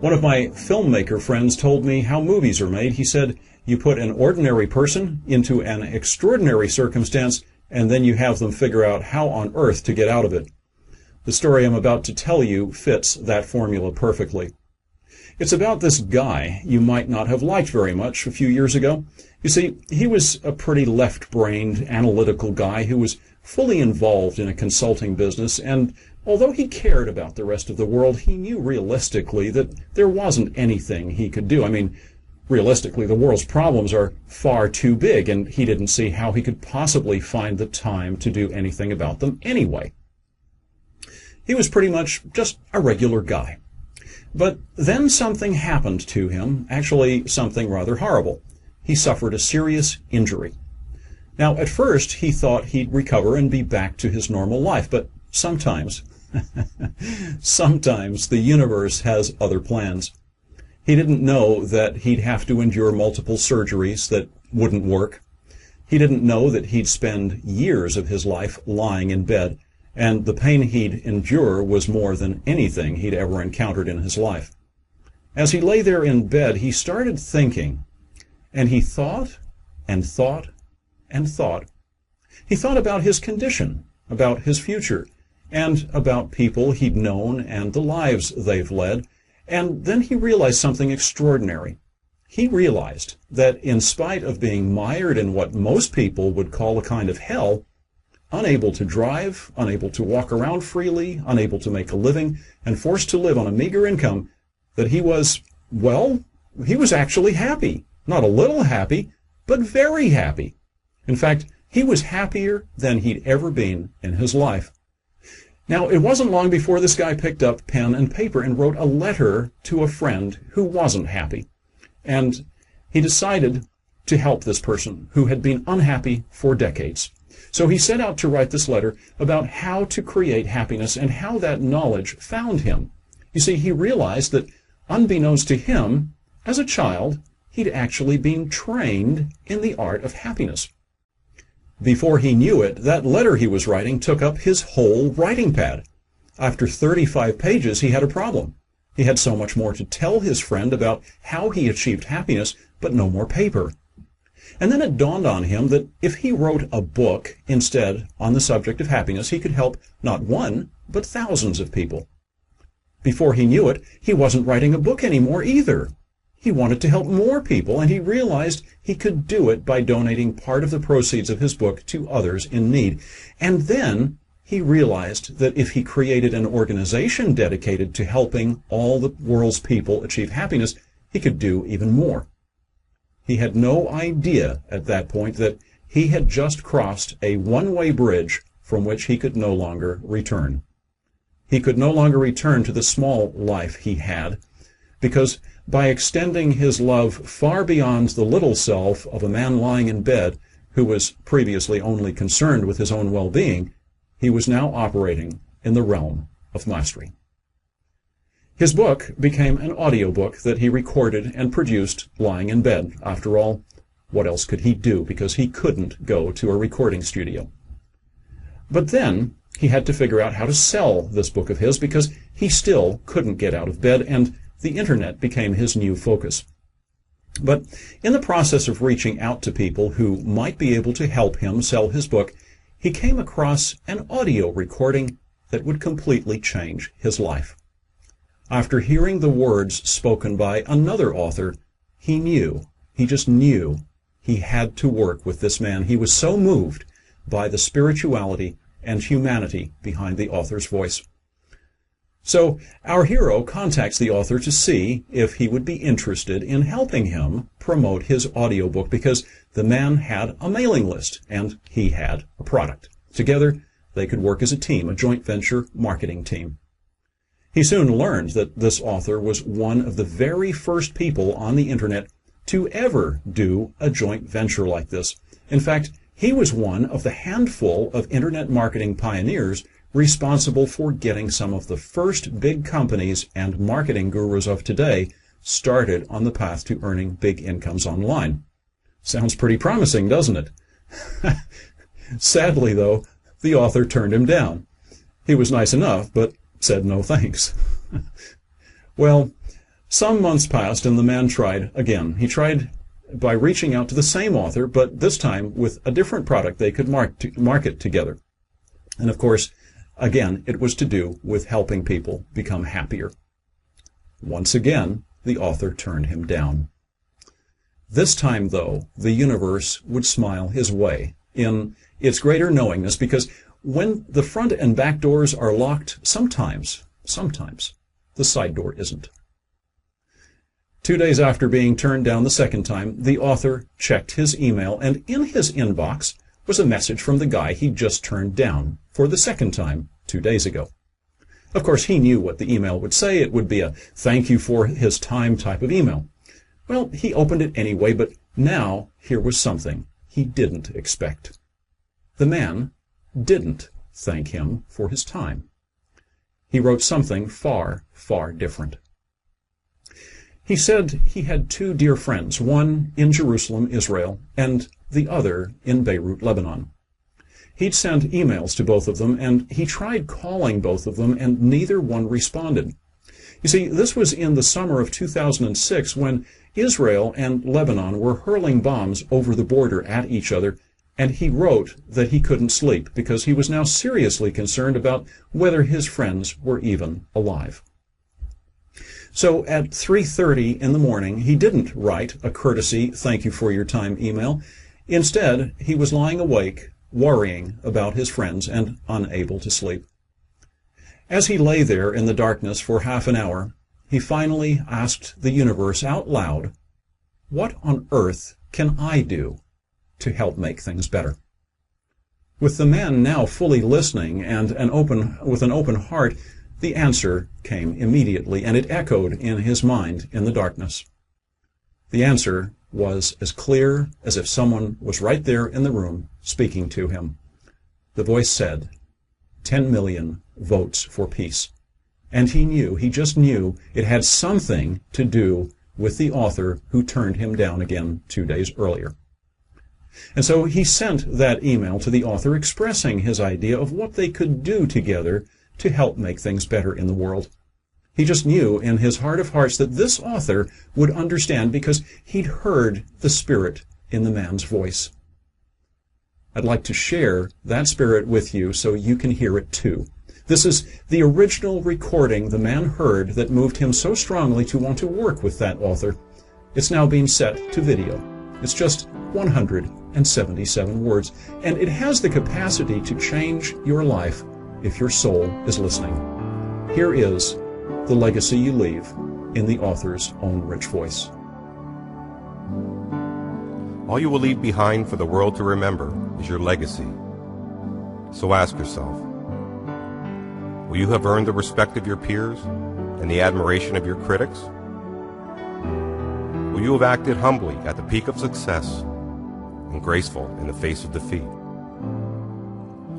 One of my filmmaker friends told me how movies are made. He said, you put an ordinary person into an extraordinary circumstance, and then you have them figure out how on earth to get out of it. The story I'm about to tell you fits that formula perfectly. It's about this guy you might not have liked very much a few years ago. You see, he was a pretty left-brained, analytical guy who was fully involved in a consulting business, and although he cared about the rest of the world, he knew realistically that there wasn't anything he could do. I mean, realistically, the world's problems are far too big, and he didn't see how he could possibly find the time to do anything about them anyway. He was pretty much just a regular guy. But then something happened to him, actually something rather horrible. He suffered a serious injury. Now, at first, he thought he'd recover and be back to his normal life, but sometimes the universe has other plans. He didn't know that he'd have to endure multiple surgeries that wouldn't work. He didn't know that he'd spend years of his life lying in bed, and the pain he'd endure was more than anything he'd ever encountered in his life. As he lay there in bed, he started thinking, and he thought and thought and thought. He thought about his condition, about his future, and about people he'd known and the lives they've led, and then he realized something extraordinary. He realized that in spite of being mired in what most people would call a kind of hell, unable to drive, unable to walk around freely, unable to make a living, and forced to live on a meager income, that he was, well, he was actually happy. Not a little happy, but very happy. In fact, he was happier than he'd ever been in his life. Now, it wasn't long before this guy picked up pen and paper and wrote a letter to a friend who wasn't happy. And he decided to help this person who had been unhappy for decades. So he set out to write this letter about how to create happiness and how that knowledge found him. You see, he realized that unbeknownst to him, as a child, he'd actually been trained in the art of happiness. Before he knew it, that letter he was writing took up his whole writing pad. After 35 pages, he had a problem. He had so much more to tell his friend about how he achieved happiness, but no more paper. And then it dawned on him that if he wrote a book instead on the subject of happiness, he could help not one, but thousands of people. Before he knew it, he wasn't writing a book anymore either. He wanted to help more people, and he realized he could do it by donating part of the proceeds of his book to others in need. And then he realized that if he created an organization dedicated to helping all the world's people achieve happiness, he could do even more. He had no idea at that point that he had just crossed a one-way bridge from which he could no longer return. He could no longer return to the small life he had, because by extending his love far beyond the little self of a man lying in bed who was previously only concerned with his own well-being, he was now operating in the realm of mastery. His book became an audiobook that he recorded and produced lying in bed. After all, what else could he do, because he couldn't go to a recording studio? But then he had to figure out how to sell this book of his, because he still couldn't get out of bed, and the internet became his new focus. But in the process of reaching out to people who might be able to help him sell his book, he came across an audio recording that would completely change his life. After hearing the words spoken by another author, he just knew he had to work with this man. He was so moved by the spirituality and humanity behind the author's voice. So our hero contacts the author to see if he would be interested in helping him promote his audiobook, because the man had a mailing list and he had a product. Together, they could work as a team, a joint venture marketing team. He soon learned that this author was one of the very first people on the internet to ever do a joint venture like this. In fact, he was one of the handful of internet marketing pioneers responsible for getting some of the first big companies and marketing gurus of today started on the path to earning big incomes online. Sounds pretty promising, doesn't it? Sadly, though, the author turned him down. He was nice enough, but said no thanks. Well, Some months passed, and the man tried again. He tried by reaching out to the same author, but this time with a different product they could market together. And of course, again, it was to do with helping people become happier. Once again, the author turned him down. This time, though, the universe would smile his way in its greater knowingness, because when the front and back doors are locked, sometimes, the side door isn't. 2 days after being turned down the second time, the author checked his email, and in his inbox was a message from the guy he'd just turned down for the second time 2 days ago. Of course, he knew what the email would say. It would be a thank you for his time type of email. Well, he opened it anyway, but now here was something he didn't expect. The man didn't thank him for his time. He wrote something far, far different. He said he had 2 dear friends, one in Jerusalem, Israel, and the other in Beirut, Lebanon. He'd sent emails to both of them, and he tried calling both of them, and neither one responded. You see, this was in the summer of 2006 when Israel and Lebanon were hurling bombs over the border at each other, and he wrote that he couldn't sleep because he was now seriously concerned about whether his friends were even alive. So at 3:30 in the morning, he didn't write a courtesy thank you for your time email. Instead, he was lying awake, worrying about his friends and unable to sleep. As he lay there in the darkness for half an hour, he finally asked the universe out loud, "What on earth can I do to help make things better?" With the man now fully listening and with an open heart, the answer came immediately, and it echoed in his mind in the darkness. The answer was as clear as if someone was right there in the room speaking to him. The voice said, 10 million votes for peace. And he just knew it had something to do with the author who turned him down again 2 days earlier. And so he sent that email to the author expressing his idea of what they could do together to help make things better in the world. He just knew in his heart of hearts that this author would understand because he'd heard the Spirit in the man's voice. I'd like to share that Spirit with you so you can hear it too. This is the original recording the man heard that moved him so strongly to want to work with that author. It's now being set to video. It's just 177 words, and it has the capacity to change your life if your soul is listening. Here is the legacy you leave in the author's own rich voice. All you will leave behind for the world to remember is your legacy. So ask yourself, will you have earned the respect of your peers and the admiration of your critics? Will you have acted humbly at the peak of success and graceful in the face of defeat?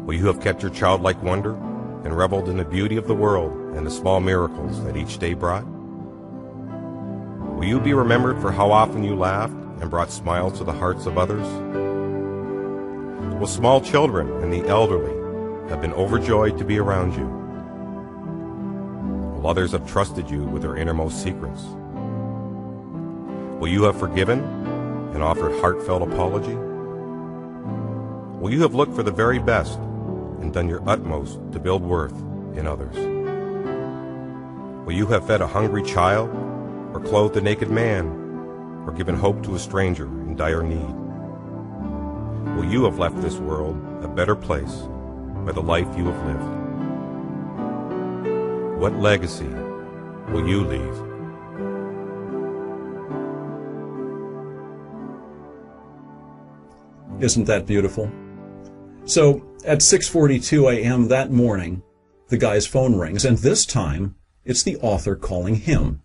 Will you have kept your childlike wonder and reveled in the beauty of the world and the small miracles that each day brought? Will you be remembered for how often you laughed and brought smiles to the hearts of others? Will small children and the elderly have been overjoyed to be around you? Will others have trusted you with their innermost secrets? Will you have forgiven and offered heartfelt apology? Will you have looked for the very best and done your utmost to build worth in others? Will you have fed a hungry child, or clothed a naked man, or given hope to a stranger in dire need? Will you have left this world a better place by the life you have lived? What legacy will you leave? Isn't that beautiful? So at 6:42 a.m. that morning, the guy's phone rings, and this time it's the author calling him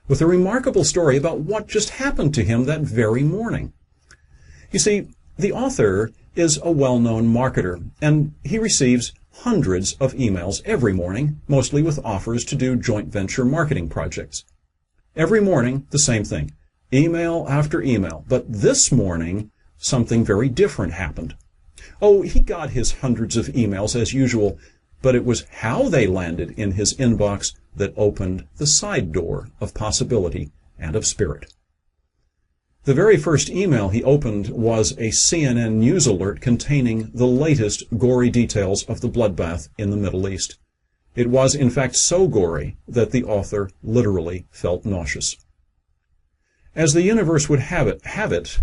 with a remarkable story about what just happened to him that very morning. You see, the author is a well-known marketer, and he receives hundreds of emails every morning, mostly with offers to do joint venture marketing projects. Every morning, the same thing, email after email. But this morning, something very different happened. Oh, he got his hundreds of emails as usual, but it was how they landed in his inbox that opened the side door of possibility and of spirit. The very first email he opened was a CNN news alert containing the latest gory details of the bloodbath in the Middle East. It was, in fact, so gory that the author literally felt nauseous. As the universe would have it,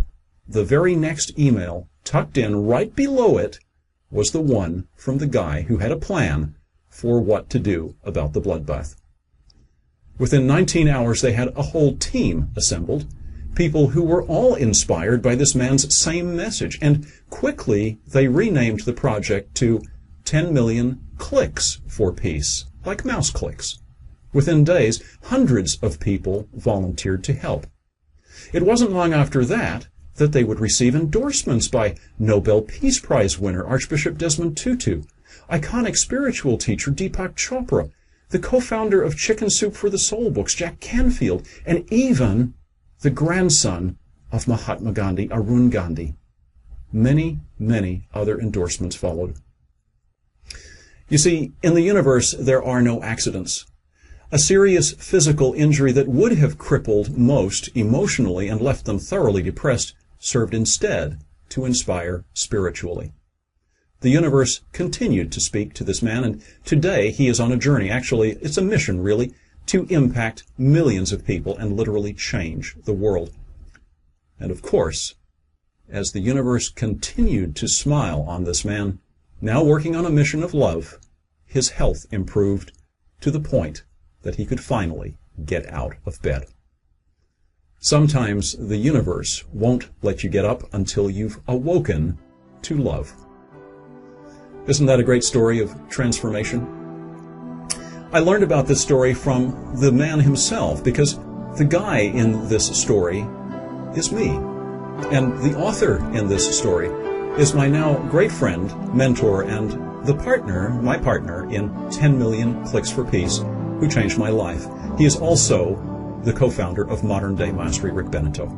the very next email, tucked in right below it, was the one from the guy who had a plan for what to do about the bloodbath. Within 19 hours, they had a whole team assembled, people who were all inspired by this man's same message, and quickly they renamed the project to 10 million clicks for peace, like mouse clicks. Within days, hundreds of people volunteered to help. It wasn't long after that they would receive endorsements by Nobel Peace Prize winner Archbishop Desmond Tutu, iconic spiritual teacher Deepak Chopra, the co-founder of Chicken Soup for the Soul books, Jack Canfield, and even the grandson of Mahatma Gandhi, Arun Gandhi. Many, many other endorsements followed. You see, in the universe, there are no accidents. A serious physical injury that would have crippled most emotionally and left them thoroughly depressed served instead to inspire spiritually. The universe continued to speak to this man, and today he is on a journey. Actually, it's a mission, really, to impact millions of people and literally change the world. And of course, as the universe continued to smile on this man, now working on a mission of love, his health improved to the point that he could finally get out of bed. Sometimes the universe won't let you get up until you've awoken to love. Isn't that a great story of transformation? I learned about this story from the man himself, because the guy in this story is me. And the author in this story is my now great friend, mentor, and my partner in 10 Million Clicks for Peace, who changed my life. He is also the co-founder of Modern Day Mastery, Rick Beneteau.